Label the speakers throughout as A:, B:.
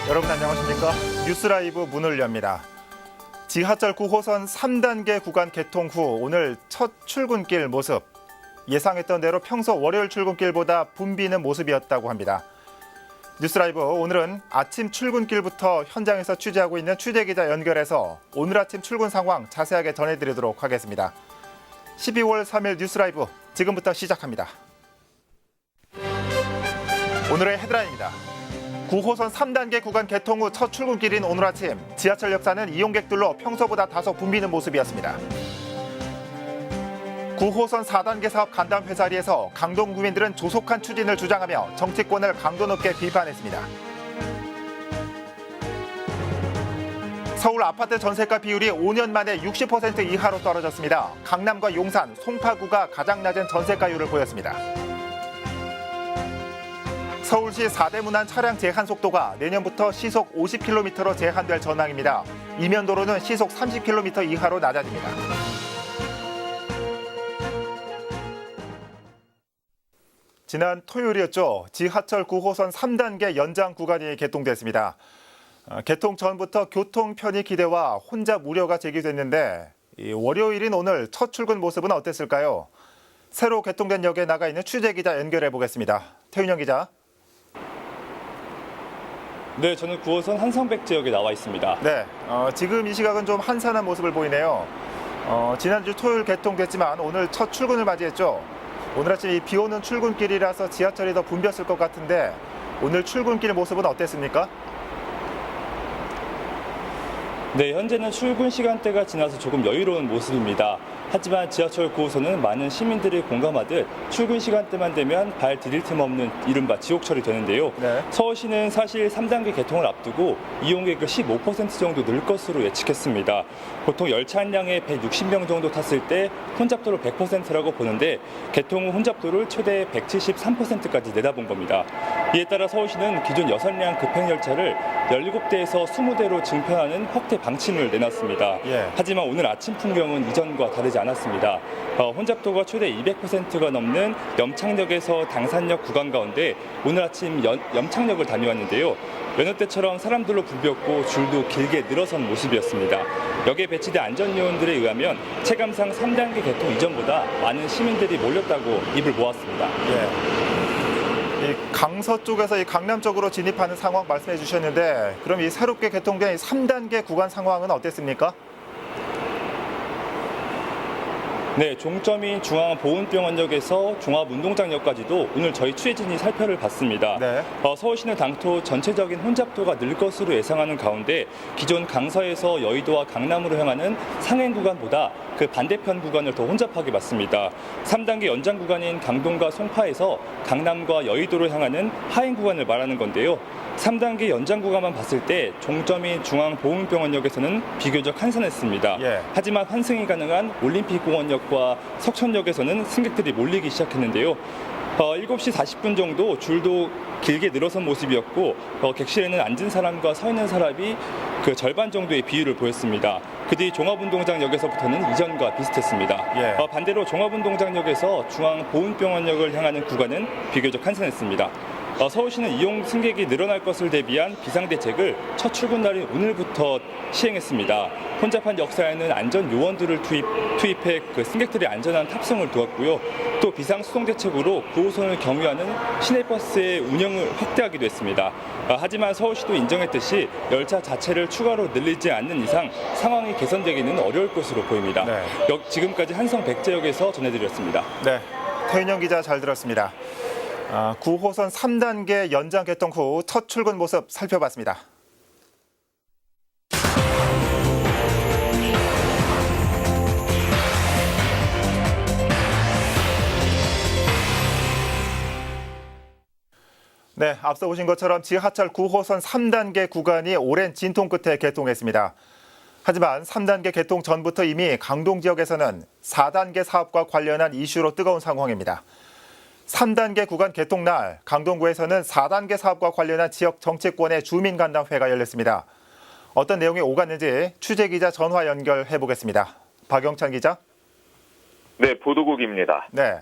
A: 여러분 안녕하십니까? 뉴스라이브 문을 엽니다. 지하철 9호선 3단계 구간 개통 후 오늘 첫 출근길 모습. 예상했던 대로 평소 월요일 출근길보다 붐비는 모습이었다고 합니다. 뉴스라이브 오늘은 아침 출근길부터 현장에서 취재하고 있는 취재기자 연결해서 오늘 아침 출근 상황 자세하게 전해드리도록 하겠습니다. 12월 3일 뉴스라이브 지금부터 시작합니다. 오늘의 헤드라인입니다. 9호선 3단계 구간 개통 후 첫 출근길인 오늘 아침 지하철 역사는 이용객들로 평소보다 다소 붐비는 모습이었습니다. 9호선 4단계 사업 간담회 자리에서 강동 구민들은 조속한 추진을 주장하며 정치권을 강도 높게 비판했습니다. 서울 아파트 전세가 비율이 5년 만에 60% 이하로 떨어졌습니다. 강남과 용산, 송파구가 가장 낮은 전세가율을 보였습니다. 서울시 4대 문안 차량 제한 속도가 내년부터 시속 50km로 제한될 전망입니다. 이면도로는 시속 30km 이하로 낮아집니다. 지난 토요일이었죠. 지하철 9호선 3단계 연장 구간이 개통됐습니다. 개통 전부터 교통 편의 기대와 혼잡 우려가 제기됐는데 월요일인 오늘 첫 출근 모습은 어땠을까요? 새로 개통된 역에 나가 있는 취재기자 연결해 보겠습니다. 태윤영 기자.
B: 네, 저는 9호선 한성백제역에 나와 있습니다.
A: 네, 지금 이 시각은 좀 한산한 모습을 보이네요. 지난주 토요일 개통됐지만 오늘 첫 출근을 맞이했죠. 오늘 아침 비 오는 출근길이라서 지하철이 더 붐볐을 것 같은데 오늘 출근길 모습은 어땠습니까?
B: 네, 현재는 출근 시간대가 지나서 조금 여유로운 모습입니다. 하지만 지하철 9호선은 많은 시민들이 공감하듯 출근 시간대만 되면 발 디딜 틈 없는 이른바 지옥철이 되는데요.
A: 네.
B: 서울시는 사실 3단계 개통을 앞두고 이용객을 15% 정도 늘 것으로 예측했습니다. 보통 열차 한 량에 160명 정도 탔을 때 혼잡도를 100%라고 보는데 개통 후 혼잡도를 최대 173%까지 내다본 겁니다. 이에 따라 서울시는 기존 6량 급행열차를 17대에서 20대로 증편하는 확대 방침을 내놨습니다.
A: 예.
B: 하지만 오늘 아침 풍경은 이전과 다르지 않았습니다. 혼잡도가 최대 200%가 넘는 염창역에서 당산역 구간 가운데 오늘 아침 염창역을 다녀왔는데요. 여느 때처럼 사람들로 붐볐고 줄도 길게 늘어선 모습이었습니다. 역에 배치된 안전요원들에 의하면 체감상 3단계 개통 이전보다 많은 시민들이 몰렸다고 입을 모았습니다.
A: 예. 이 강서 쪽에서 이 강남 쪽으로 진입하는 상황 말씀해 주셨는데 그럼 이 새롭게 개통된 3단계 구간 상황은 어땠습니까?
B: 네, 종점인 중앙보훈병원역에서 종합운동장역까지도 오늘 저희 취재진이 살펴를 봤습니다.
A: 네.
B: 서울시는 당초 전체적인 혼잡도가 늘 것으로 예상하는 가운데 기존 강서에서 여의도와 강남으로 향하는 상행 구간보다 그 반대편 구간을 더 혼잡하게 봤습니다. 3단계 연장 구간인 강동과 송파에서 강남과 여의도로 향하는 하행 구간을 말하는 건데요. 3단계 연장 구간만 봤을 때 종점인 중앙보훈병원역에서는 비교적 한산했습니다.
A: 예.
B: 하지만 환승이 가능한 올림픽공원역과 석천역에서는 승객들이 몰리기 시작했는데요. 7시 40분 정도 줄도 길게 늘어선 모습이었고 객실에는 앉은 사람과 서 있는 사람이 그 절반 정도의 비율을 보였습니다. 그 뒤 종합운동장역에서부터는 이전과 비슷했습니다.
A: 예.
B: 반대로 종합운동장역에서 중앙보훈병원역을 향하는 구간은 비교적 한산했습니다. 서울시는 이용 승객이 늘어날 것을 대비한 비상대책을 첫 출근 날인 오늘부터 시행했습니다. 혼잡한 역사에는 안전 요원들을 투입해 그 승객들의 안전한 탑승을 도왔고요. 또 비상수송대책으로 9호선을 경유하는 시내버스의 운영을 확대하기도 했습니다. 하지만 서울시도 인정했듯이 열차 자체를 추가로 늘리지 않는 이상 상황이 개선되기는 어려울 것으로 보입니다.
A: 네.
B: 지금까지 한성백제역에서 전해드렸습니다.
A: 네, 태윤영 기자 잘 들었습니다. 9호선 3단계 연장 개통 후 첫 출근 모습 살펴봤습니다. 네, 앞서 보신 것처럼 지하철 9호선 3단계 구간이 오랜 진통 끝에 개통했습니다. 하지만 3단계 개통 전부터 이미 강동 지역에서는 4단계 사업과 관련한 이슈로 뜨거운 상황입니다. 3단계 구간 개통 날 강동구에서는 4단계 사업과 관련한 지역 정치권의 주민간담회가 열렸습니다. 어떤 내용이 오갔는지 취재기자 전화 연결해 보겠습니다. 박영찬 기자.
C: 네, 보도국입니다.
A: 네.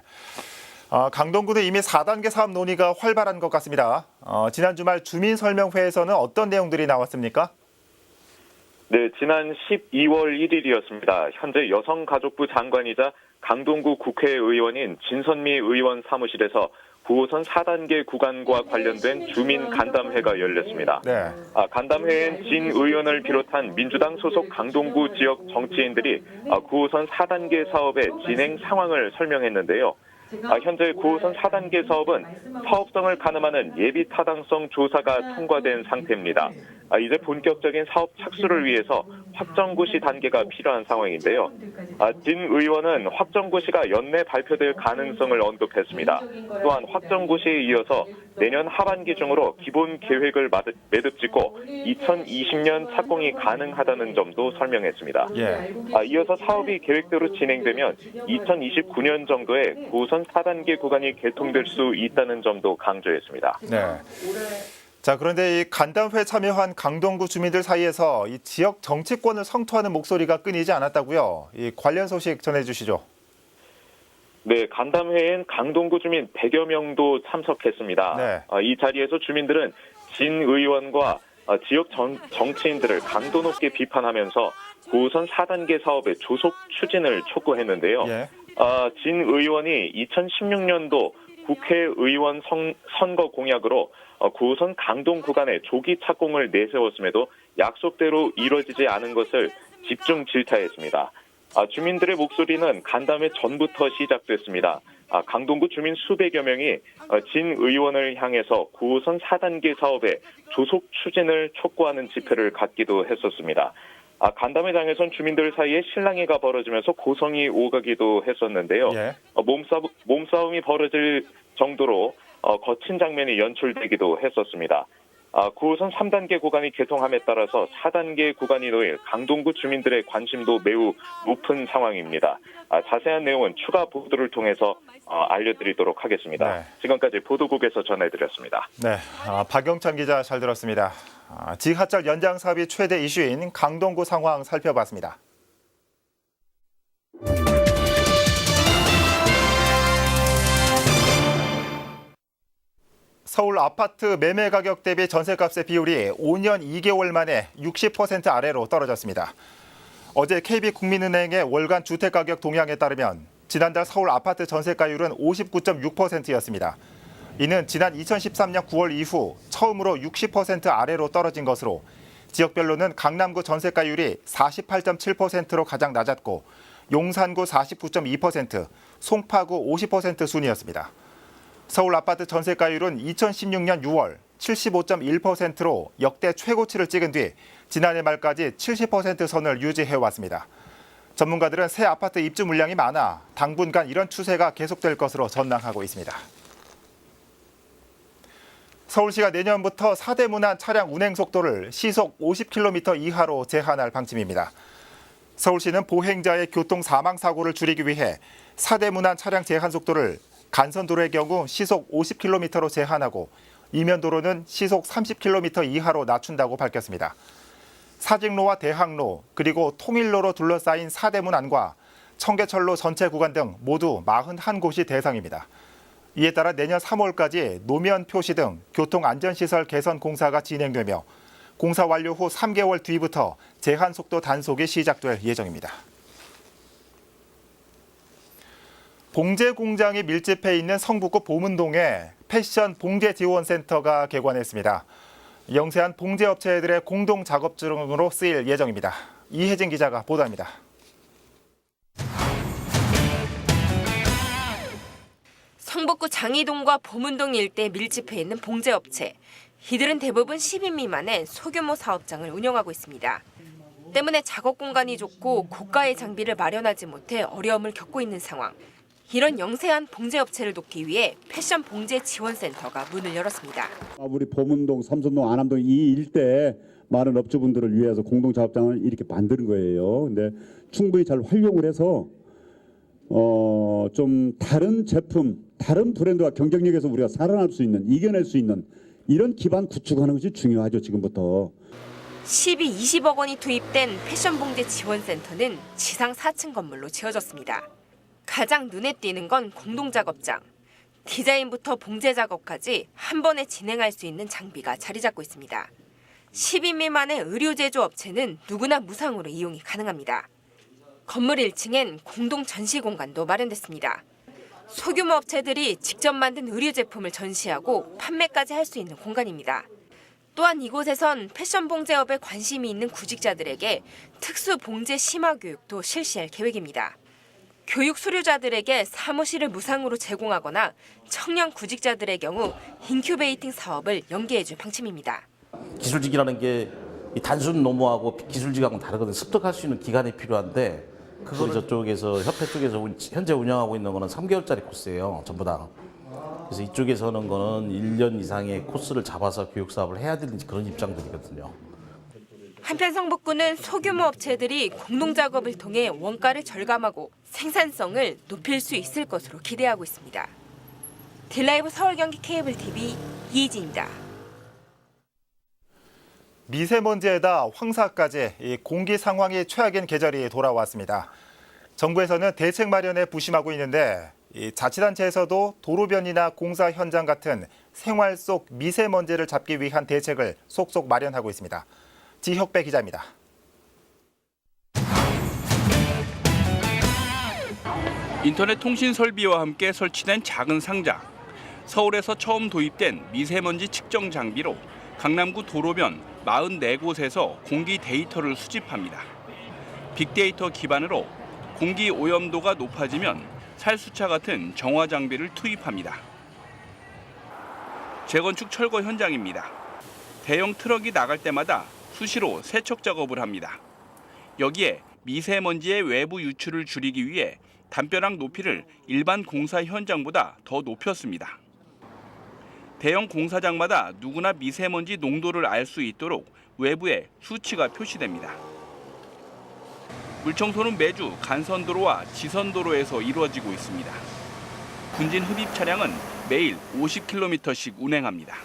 A: 강동구는 이미 4단계 사업 논의가 활발한 것 같습니다. 지난 주말 주민설명회에서는 어떤 내용들이 나왔습니까?
C: 네, 지난 12월 1일이었습니다. 현재 여성가족부 장관이자 강동구 국회의원인 진선미 의원 사무실에서 9호선 4단계 구간과 관련된 주민 간담회가 열렸습니다.
A: 네.
C: 간담회엔 진 의원을 비롯한 민주당 소속 강동구 지역 정치인들이 9호선 4단계 사업의 진행 상황을 설명했는데요. 현재 9호선 4단계 사업은 사업성을 가늠하는 예비 타당성 조사가 통과된 상태입니다. 이제 본격적인 사업 착수를 위해서 확정고시 단계가 필요한 상황인데요. 진 의원은 확정고시가 연내 발표될 가능성을 언급했습니다. 또한 확정고시에 이어서 내년 하반기 중으로 기본 계획을 매듭 짓고 2020년 착공이 가능하다는 점도 설명했습니다.
A: 예.
C: 이어서 사업이 계획대로 진행되면 2029년 정도에 9호선 4단계 구간이 개통될 수 있다는 점도 강조했습니다.
A: 네. 자, 그런데 이 간담회 참여한 강동구 주민들 사이에서 이 지역 정치권을 성토하는 목소리가 끊이지 않았다고요. 이 관련 소식 전해주시죠.
C: 네, 간담회엔 강동구 주민 100여 명도 참석했습니다.
A: 네.
C: 이 자리에서 주민들은 진 의원과 지역 정치인들을 강도 높게 비판하면서 9호선 4단계 사업의 조속 추진을 촉구했는데요.
A: 예.
C: 진 의원이 2016년도 국회의원 선거 공약으로 9호선 강동 구간의 조기 착공을 내세웠음에도 약속대로 이뤄지지 않은 것을 집중 질타했습니다. 주민들의 목소리는 간담회 전부터 시작됐습니다. 강동구 주민 수백여 명이 진 의원을 향해서 9호선 4단계 사업의 조속 추진을 촉구하는 집회를 갖기도 했었습니다. 간담회장에선 주민들 사이에 실랑이가 벌어지면서 고성이 오가기도 했었는데요.
A: 예.
C: 몸싸움이 벌어질 정도로 거친 장면이 연출되기도 했었습니다. 9호선 3단계 구간이 개통함에 따라서 4단계 구간이 놓일 강동구 주민들의 관심도 매우 높은 상황입니다. 자세한 내용은 추가 보도를 통해서 알려드리도록 하겠습니다.
A: 네.
C: 지금까지 보도국에서 전해드렸습니다.
A: 네, 박영찬 기자 잘 들었습니다. 지하철 연장 사업이 최대 이슈인 강동구 상황 살펴봤습니다. 서울 아파트 매매 가격 대비 전세값의 비율이 5년 2개월 만에 60% 아래로 떨어졌습니다. 어제 KB국민은행의 월간 주택가격 동향에 따르면 지난달 서울 아파트 전세가율은 59.6%였습니다. 이는 지난 2013년 9월 이후 처음으로 60% 아래로 떨어진 것으로 지역별로는 강남구 전세가율이 48.7%로 가장 낮았고 용산구 49.2%, 송파구 50% 순이었습니다. 서울 아파트 전세가율은 2016년 6월 75.1%로 역대 최고치를 찍은 뒤 지난해 말까지 70% 선을 유지해왔습니다. 전문가들은 새 아파트 입주 물량이 많아 당분간 이런 추세가 계속될 것으로 전망하고 있습니다. 서울시가 내년부터 4대 문안 차량 운행 속도를 시속 50km 이하로 제한할 방침입니다. 서울시는 보행자의 교통 사망 사고를 줄이기 위해 4대 문안 차량 제한 속도를 간선도로의 경우 시속 50km로 제한하고 이면도로는 시속 30km 이하로 낮춘다고 밝혔습니다. 사직로와 대학로 그리고 통일로로 둘러싸인 4대 문안과 청계철로 전체 구간 등 모두 41곳이 대상입니다. 이에 따라 내년 3월까지 노면 표시 등 교통안전시설 개선 공사가 진행되며 공사 완료 후 3개월 뒤부터 제한 속도 단속이 시작될 예정입니다. 봉제 공장이 밀집해 있는 성북구 보문동에 패션 봉제 지원센터가 개관했습니다. 영세한 봉제 업체들의 공동 작업장으로 쓰일 예정입니다. 이혜진 기자가 보도합니다.
D: 성북구 장이동과 보문동 일대에 밀집해 있는 봉제 업체. 이들은 대부분 10인 미만의 소규모 사업장을 운영하고 있습니다. 때문에 작업 공간이 좁고 고가의 장비를 마련하지 못해 어려움을 겪고 있는 상황. 이런 영세한 봉제 업체를 돕기 위해 패션 봉제 지원센터가 문을 열었습니다.
E: 우리 보문동, 삼선동, 안암동 이 일대에 많은 업주분들을 위해서 공동 작업장을 이렇게 만드는 거예요. 근데 충분히 잘 활용을 해서 좀 다른 제품, 다른 브랜드와 경쟁력에서 우리가 살아날 수 있는, 이겨낼 수 있는 이런 기반 구축하는 것이 중요하죠, 지금부터.
D: 20억 원이 투입된 패션 봉제 지원센터는 지상 4층 건물로 지어졌습니다. 가장 눈에 띄는 건 공동 작업장. 디자인부터 봉제 작업까지 한 번에 진행할 수 있는 장비가 자리 잡고 있습니다. 10인 미만의 의류 제조 업체는 누구나 무상으로 이용이 가능합니다. 건물 1층엔 공동 전시 공간도 마련됐습니다. 소규모 업체들이 직접 만든 의류 제품을 전시하고 판매까지 할 수 있는 공간입니다. 또한 이곳에선 패션 봉제업에 관심이 있는 구직자들에게 특수 봉제 심화 교육도 실시할 계획입니다. 교육 수료자들에게 사무실을 무상으로 제공하거나 청년 구직자들의 경우 인큐베이팅 사업을 연계해줄 방침입니다.
F: 기술직이라는 게 단순 노무하고 기술직하고는 다르거든요. 습득할 수 있는 기간이 필요한데 그걸 저쪽에서 협회 쪽에서 현재 운영하고 있는 거는 3개월짜리 코스예요. 전부 다. 그래서 이쪽에서는 거는 1년 이상의 코스를 잡아서 교육 사업을 해야 되는 그런 입장들이거든요.
D: 한편 성북구는 소규모 업체들이 공동 작업을 통해 원가를 절감하고 생산성을 높일 수 있을 것으로 기대하고 있습니다. 딜라이브 서울 경기 케이블 TV 이희진입니다.
A: 미세먼지에다 황사까지 이 공기 상황이 최악인 계절이 돌아왔습니다. 정부에서는 대책 마련에 부심하고 있는데 이 자치단체에서도 도로변이나 공사 현장 같은 생활 속 미세먼지를 잡기 위한 대책을 속속 마련하고 있습니다. 지혁배 기자입니다.
G: 인터넷 통신 설비와 함께 설치된 작은 상자. 서울에서 처음 도입된 미세먼지 측정 장비로 강남구 도로변 44곳에서 공기 데이터를 수집합니다. 빅데이터 기반으로 공기 오염도가 높아지면 살수차 같은 정화 장비를 투입합니다. 재건축 철거 현장입니다. 대형 트럭이 나갈 때마다 수시로 세척 작업을 합니다. 여기에 미세먼지의 외부 유출을 줄이기 위해 담벼락 높이를 일반 공사 현장보다 더 높였습니다. 대형 공사장마다 누구나 미세먼지 농도를 알 수 있도록 외부에 수치가 표시됩니다. 물청소는 매주 간선도로와 지선도로에서 이루어지고 있습니다. 군진 흡입 차량은 매일 50km씩 운행합니다.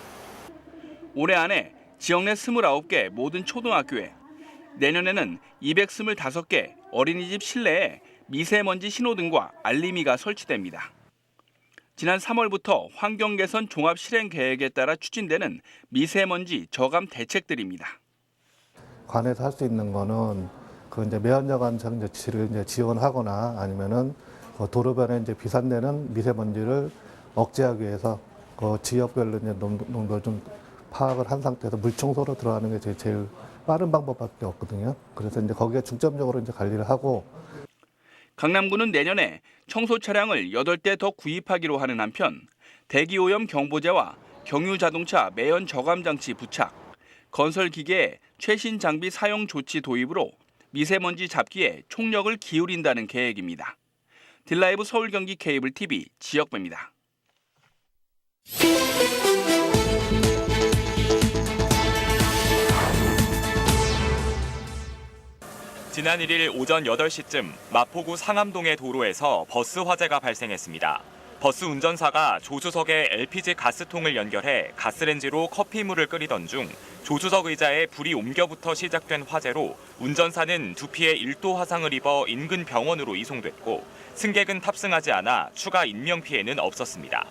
G: 올해 안에 지역 내 29개 모든 초등학교에, 내년에는 225개 어린이집 실내에 미세먼지 신호등과 알림이가 설치됩니다. 지난 3월부터 환경개선 종합 실행 계획에 따라 추진되는 미세먼지 저감 대책들입니다.
H: 관에서 할 수 있는 거는 그 이제 매연저감 장치를 이제 지원하거나 아니면은 그 도로변에 이제 비산되는 미세먼지를 억제하기 위해서 그 지역별로 이제 농도를 좀 파악을 한 상태에서 물청소로 들어가는 게 제일 빠른 방법밖에 없거든요. 그래서 이제 거기에 중점적으로 이제 관리를 하고.
G: 강남구는 내년에 청소 차량을 8대 더 구입하기로 하는 한편 대기오염 경보제와 경유자동차 매연 저감 장치 부착, 건설 기계의 최신 장비 사용 조치 도입으로 미세먼지 잡기에 총력을 기울인다는 계획입니다. 딜라이브 서울 경기 케이블 TV 지역배입니다.
I: 지난 1일 오전 8시쯤 마포구 상암동의 도로에서 버스 화재가 발생했습니다. 버스 운전사가 조수석에 LPG 가스통을 연결해 가스렌지로 커피물을 끓이던 중 조수석 의자에 불이 옮겨부터 시작된 화재로 운전사는 두피에 1도 화상을 입어 인근 병원으로 이송됐고 승객은 탑승하지 않아 추가 인명피해는 없었습니다.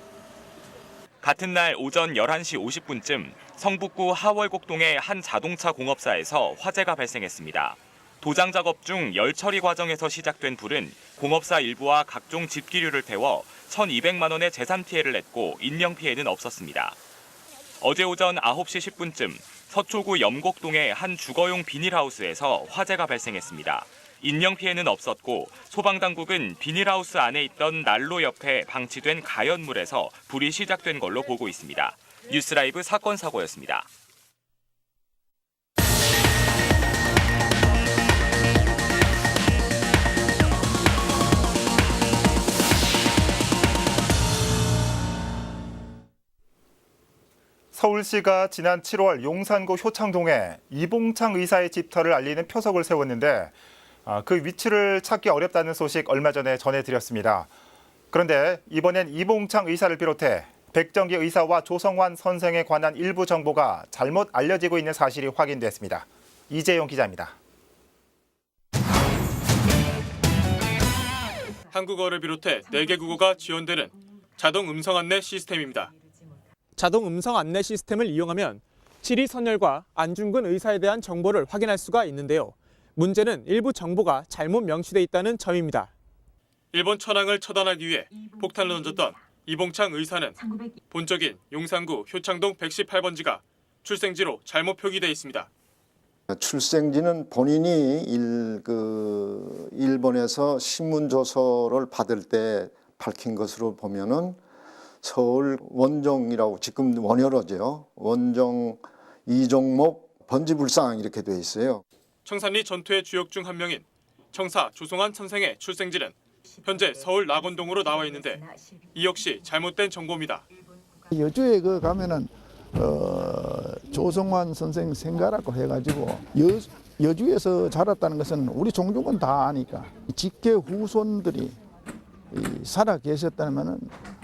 I: 같은 날 오전 11시 50분쯤 성북구 하월곡동의 한 자동차 공업사에서 화재가 발생했습니다. 도장 작업 중 열 처리 과정에서 시작된 불은 공업사 일부와 각종 집기류를 태워 1,200만 원의 재산 피해를 냈고 인명피해는 없었습니다. 어제 오전 9시 10분쯤 서초구 염곡동의 한 주거용 비닐하우스에서 화재가 발생했습니다. 인명피해는 없었고 소방당국은 비닐하우스 안에 있던 난로 옆에 방치된 가연물에서 불이 시작된 걸로 보고 있습니다. 뉴스라이브 사건 사고였습니다.
A: 서울시가 지난 7월 용산구 효창동에 이봉창 의사의 집터를 알리는 표석을 세웠는데 그 위치를 찾기 어렵다는 소식 얼마 전에 전해드렸습니다. 그런데 이번엔 이봉창 의사를 비롯해 백정기 의사와 조성환 선생에 관한 일부 정보가 잘못 알려지고 있는 사실이 확인됐습니다. 이재용 기자입니다.
J: 한국어를 비롯해 4개 국어가 지원되는 자동 음성 안내 시스템입니다.
K: 자동 음성 안내 시스템을 이용하면 지리선열과 안중근 의사에 대한 정보를 확인할 수가 있는데요. 문제는 일부 정보가 잘못 명시돼 있다는 점입니다.
J: 일본 천황을 처단하기 위해 폭탄을 던졌던 이봉창 의사는 본적인 용산구 효창동 118번지가 출생지로 잘못 표기돼 있습니다.
L: 출생지는 본인이 일본에서 신문 조서를 받을 때 밝힌 것으로 보면은 서울 원정이라고 지금 원효로죠. 원정 이종목 번지불상 이렇게 돼 있어요.
J: 청산리 전투의 주역 중 한 명인 청사 조성환 선생의 출생지는 현재 서울 낙원동으로 나와 있는데 이 역시 잘못된 정보입니다.
M: 여주에 가면은 조성환 선생 생가라고 해가지고 여주에서 자랐다는 것은 우리 종족은 다 아니까 직계 후손들이 살아 계셨다면은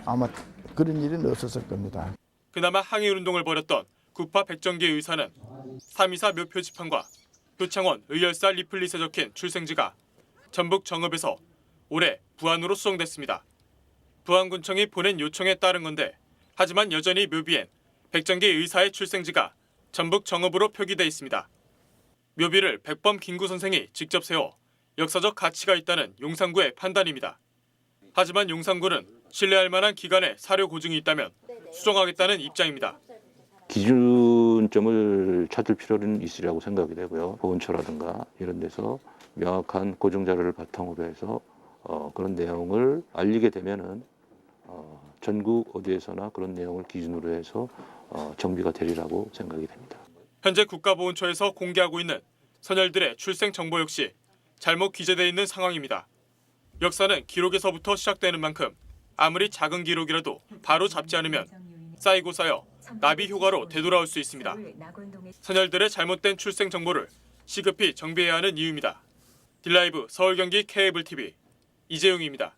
M: 아마 그런 일은 없었을 겁니다.
J: 그나마 항의운동을 벌였던 구파 백정기 의사는 324 묘표 지판과 효창원 의열사 리플릿에 적힌 출생지가 전북 정읍에서 올해 부안으로 수정됐습니다. 부안군청이 보낸 요청에 따른 건데 하지만 여전히 묘비엔 백정기 의사의 출생지가 전북 정읍으로 표기돼 있습니다. 묘비를 백범 김구 선생이 직접 세워 역사적 가치가 있다는 용산구의 판단입니다. 하지만 용산구는 신뢰할 만한 기관의 사료 고증이 있다면 수정하겠다는 입장입니다.
N: 기준점을 찾을 필요는 있으리라고 생각이 되고요. 보훈처라든가 이런 데서 명확한 고증 자료를 바탕으로 해서 그런 내용을 알리게 되면은 전국 어디에서나 그런 내용을 기준으로 해서 정비가 되리라고 생각이 됩니다.
J: 현재 국가보훈처에서 공개하고 있는 선열들의 출생 정보 역시 잘못 기재되어 있는 상황입니다. 역사는 기록에서부터 시작되는 만큼 아무리 작은 기록이라도 바로 잡지 않으면 쌓이고 쌓여 나비 효과로 되돌아올 수 있습니다. 선열들의 잘못된 출생 정보를 시급히 정비해야 하는 이유입니다. 딜라이브 서울 경기 케이블 TV 이재용입니다.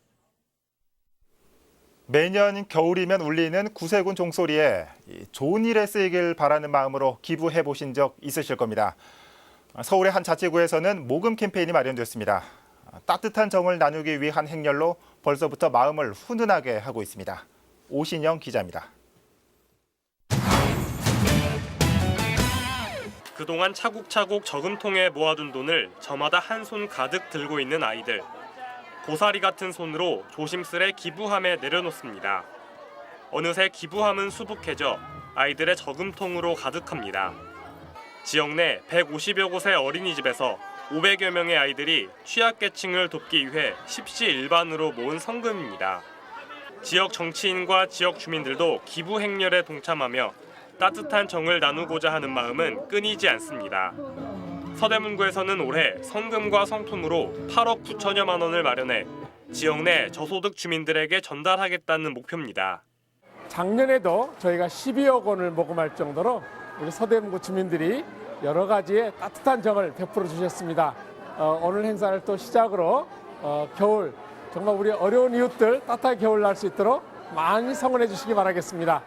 A: 매년 겨울이면 울리는 구세군 종소리에 좋은 일에 쓰이길 바라는 마음으로 기부해 보신 적 있으실 겁니다. 서울의 한 자치구에서는 모금 캠페인이 마련됐습니다. 따뜻한 정을 나누기 위한 행렬로 벌써부터 마음을 훈훈하게 하고 있습니다. 오신영 기자입니다.
O: 그동안 차곡차곡 저금통에 모아둔 돈을 저마다 한 손 가득 들고 있는 아이들. 고사리 같은 손으로 조심스레 기부함에 내려놓습니다. 어느새 기부함은 수북해져 아이들의 저금통으로 가득합니다. 지역 내 150여 곳의 어린이집에서 500여 명의 아이들이 취약계층을 돕기 위해 십시일반으로 모은 성금입니다. 지역 정치인과 지역 주민들도 기부 행렬에 동참하며 따뜻한 정을 나누고자 하는 마음은 끊이지 않습니다. 서대문구에서는 올해 성금과 성품으로 8억 9천여만 원을 마련해 지역 내 저소득 주민들에게 전달하겠다는 목표입니다.
P: 작년에도 저희가 12억 원을 모금할 정도로 우리 서대문구 주민들이 여러 가지의 따뜻한 정을 베풀어 주셨습니다. 오늘 행사를 또 시작으로 겨울 정말 우리 어려운 이웃들 따뜻하게 겨울 날 수 있도록 많이 성원해 주시기 바라겠습니다.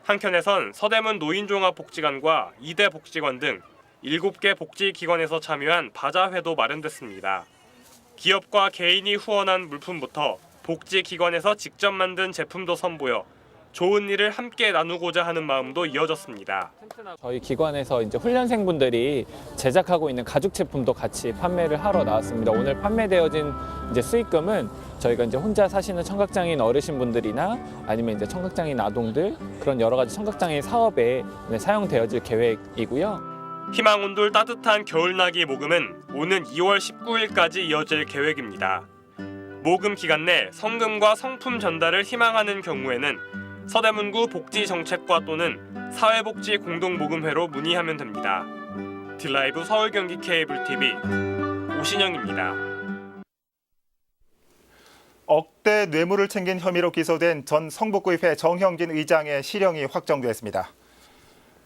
O: 한켠에선 서대문 노인종합복지관과 이대 복지관 등 7개 복지기관에서 참여한 바자회도 마련됐습니다. 기업과 개인이 후원한 물품부터 복지기관에서 직접 만든 제품도 선보여 좋은 일을 함께 나누고자 하는 마음도 이어졌습니다.
Q: 저희 기관에서 이제 훈련생분들이 제작하고 있는 가죽 제품도 같이 판매를 하러 나왔습니다. 오늘 판매되어진 이제 수익금은 저희가 이제 혼자 사시는 청각장애인 어르신분들이나 아니면 이제 청각장애인 아동들 그런 여러 가지 청각장애인 사업에 사용되어질 계획이고요.
O: 희망온돌 따뜻한 겨울나기 모금은 오는 2월 19일까지 이어질 계획입니다. 모금 기간 내 성금과 성품 전달을 희망하는 경우에는 서대문구 복지정책과 또는 사회복지 공동모금회로 문의하면 됩니다. 딜라이브 서울 경기 케이블 TV 오신영입니다.
A: 억대 뇌물을 챙긴 혐의로 기소된 전 성북구의회 정형진 의장의 실형이 확정됐습니다.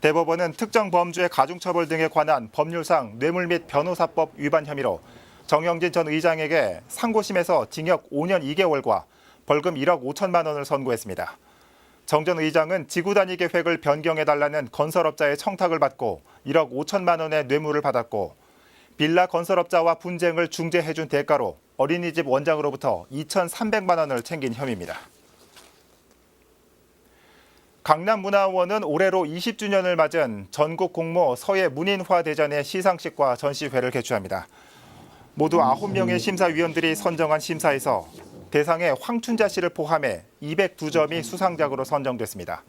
A: 대법원은 특정 범죄 가중처벌 등에 관한 법률상 뇌물 및 변호사법 위반 혐의로 정형진 전 의장에게 상고심에서 징역 5년 2개월과 벌금 1억 5천만 원을 선고했습니다. 정 전 의장은 지구단위 계획을 변경해달라는 건설업자의 청탁을 받고 1억 5천만 원의 뇌물을 받았고 빌라 건설업자와 분쟁을 중재해준 대가로 어린이집 원장으로부터 2,300만 원을 챙긴 혐의입니다. 강남문화원은 올해로 20주년을 맞은 전국 공모 서예 문인화 대전의 시상식과 전시회를 개최합니다. 모두 9명의 심사위원들이 선정한 심사에서 대상에 황춘자 씨를 포함해 202점이 수상작으로 선정됐습니다.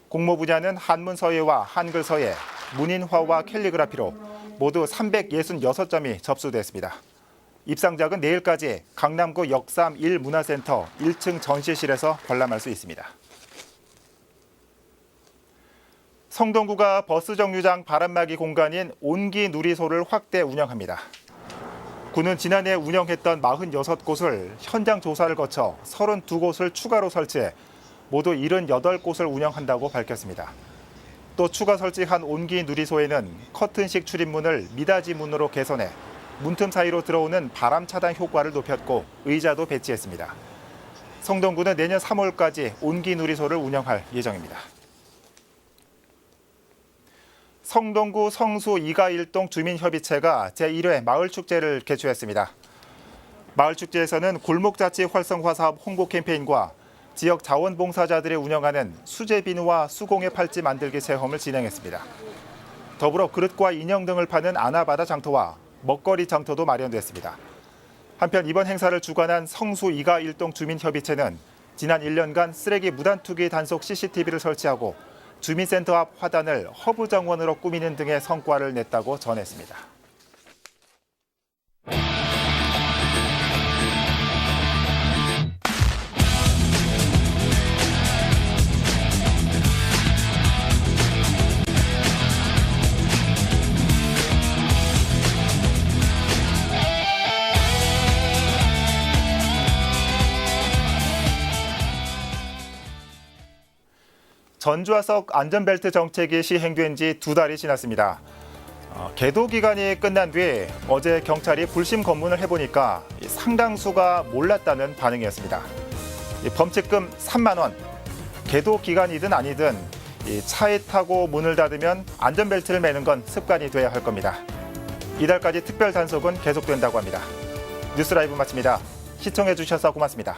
A: 공모 분야는 한문 서예와 한글 서예, 문인화와 캘리그라피로 모두 366점이 접수됐습니다. 입상작은 내일까지 강남구 역삼 1문화센터 1층 전시실에서 관람할 수 있습니다. 성동구가 버스 정류장 바람막이 공간인 온기 누리소를 확대 운영합니다. 구는 지난해 운영했던 46곳을 현장 조사를 거쳐 32곳을 추가로 설치해 모두 78곳을 운영한다고 밝혔습니다. 또 추가 설치한 온기 누리소에는 커튼식 출입문을 미닫이 문으로 개선해 문틈 사이로 들어오는 바람 차단 효과를 높였고 의자도 배치했습니다. 성동구는 내년 3월까지 온기 누리소를 운영할 예정입니다. 성동구 성수 2가 1동 주민협의체가 제1회 마을축제를 개최했습니다. 마을축제에서는 골목자치 활성화 사업 홍보 캠페인과 지역 자원봉사자들이 운영하는 수제 비누와 수공예 팔찌 만들기 체험을 진행했습니다. 더불어 그릇과 인형 등을 파는 아나바다 장터와 먹거리 장터도 마련됐습니다. 한편 이번 행사를 주관한 성수 2가 1동 주민협의체는 지난 1년간 쓰레기 무단 투기 단속 CCTV를 설치하고 주민센터 앞 화단을 허브 정원으로 꾸미는 등의 성과를 냈다고 전했습니다. 전좌석 안전벨트 정책이 시행된 지 2달이 지났습니다. 계도 기간이 끝난 뒤 어제 경찰이 불심 검문을 해보니까 상당수가 몰랐다는 반응이었습니다. 범칙금 3만 원, 계도 기간이든 아니든 차에 타고 문을 닫으면 안전벨트를 매는 건 습관이 돼야 할 겁니다. 이달까지 특별 단속은 계속된다고 합니다. 뉴스 라이브 마칩니다. 시청해 주셔서 고맙습니다.